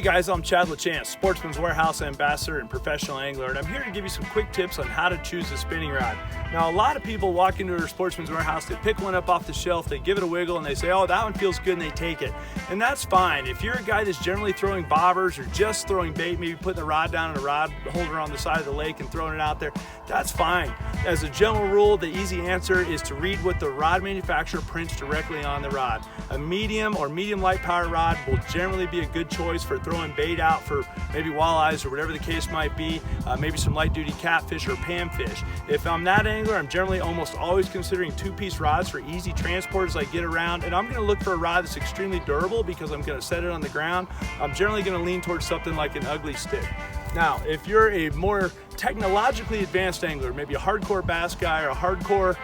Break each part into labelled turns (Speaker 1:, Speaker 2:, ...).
Speaker 1: guys, I'm Chad LaChance, Sportsman's Warehouse ambassador and professional angler, and I'm here to give you some quick tips on how to choose a spinning rod. Now, a lot of people walk into their Sportsman's Warehouse, they pick one up off the shelf, they give it a wiggle, and they say, oh, that one feels good, and they take it. And that's fine. If you're a guy that's generally throwing bobbers or just throwing bait, maybe putting the rod down in a rod holder on the side of the lake and throwing it out there, that's fine. As a general rule, the easy answer is to read what the rod manufacturer prints directly on the rod. A medium or medium light power rod will generally be a good choice for throwing bait out for maybe walleyes or whatever the case might be, maybe some light duty catfish or panfish. If I'm that angler, I'm generally almost always considering two-piece rods for easy transport as I get around, and I'm going to look for a rod that's extremely durable because I'm going to set it on the ground. I'm generally going to lean towards something like an ugly stick. Now, if you're a more technologically advanced angler, maybe a hardcore bass guy or a hardcore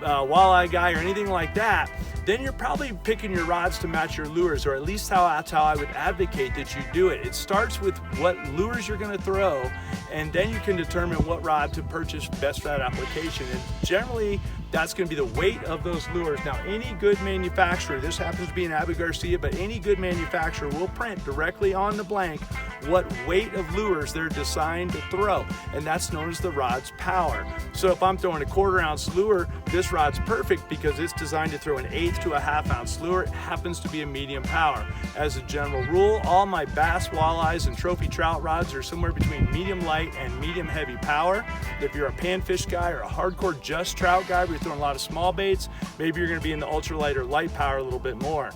Speaker 1: walleye guy or anything like that, then you're probably picking your rods to match your lures, or at least that's how I would advocate that you do it. It starts with what lures you're going to throw, and then you can determine what rod to purchase best for that application. And generally, that's going to be the weight of those lures. Now, any good manufacturer, this happens to be an Abu Garcia, but any good manufacturer will print directly on the blank what weight of lures they're designed to throw, and that's known as the rod's power. So if I'm throwing a 1/4 ounce lure, this rod's perfect because it's designed to throw an 1/8 to a 1/2 ounce lure. It happens to be a medium power. As a general rule, all my bass, walleyes, and trophy trout rods are somewhere between medium light and medium heavy power. If you're a panfish guy or a hardcore just trout guy, where you're throwing a lot of small baits, maybe you're going to be in the ultralight or light power a little bit more.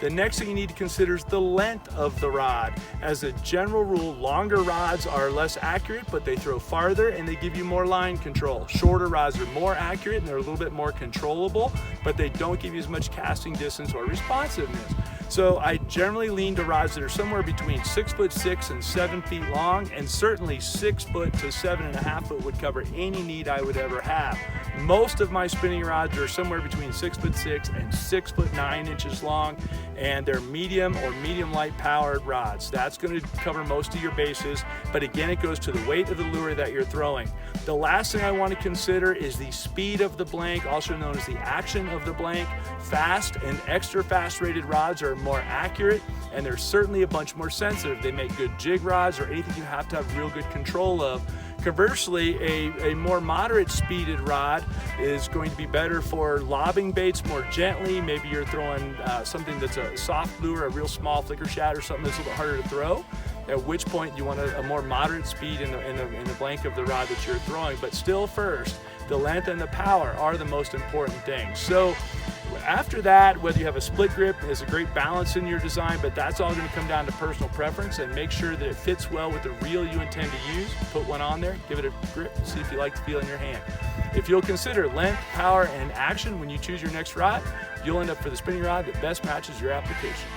Speaker 1: The next thing you need to consider is the length of the rod. As a general rule, longer rods are less accurate, but they throw farther and they give you more line control. Shorter rods are more accurate and they're a little bit more controllable, but they don't give you as much casting distance or responsiveness. So I generally lean to rods that are somewhere between 6'6" and 7 feet long, and certainly 6 foot to 7.5 foot would cover any need I would ever have. Most of my spinning rods are somewhere between 6'6" and 6'9" inches long, and they're medium or medium light powered rods. That's going to cover most of your bases, but again, it goes to the weight of the lure that you're throwing. The last thing I want to consider is the speed of the blank, also known as the action of the blank. Fast and extra fast rated rods are more accurate, and they're certainly a bunch more sensitive. They make good jig rods or anything you have to have real good control of. Conversely, a more moderate speeded rod is going to be better for lobbing baits more gently. Maybe you're throwing something that's a soft lure, a real small flicker shad, or something that's a little bit harder to throw, at which point you want a more moderate speed in the blank of the rod that you're throwing. But still, first, the length and the power are the most important things. So after that, whether you have a split grip, there's a great balance in your design, but that's all going to come down to personal preference, and make sure that it fits well with the reel you intend to use. Put one on there, give it a grip, and see if you like the feel in your hand. If you'll consider length, power, and action when you choose your next rod, you'll end up for the spinning rod that best matches your application.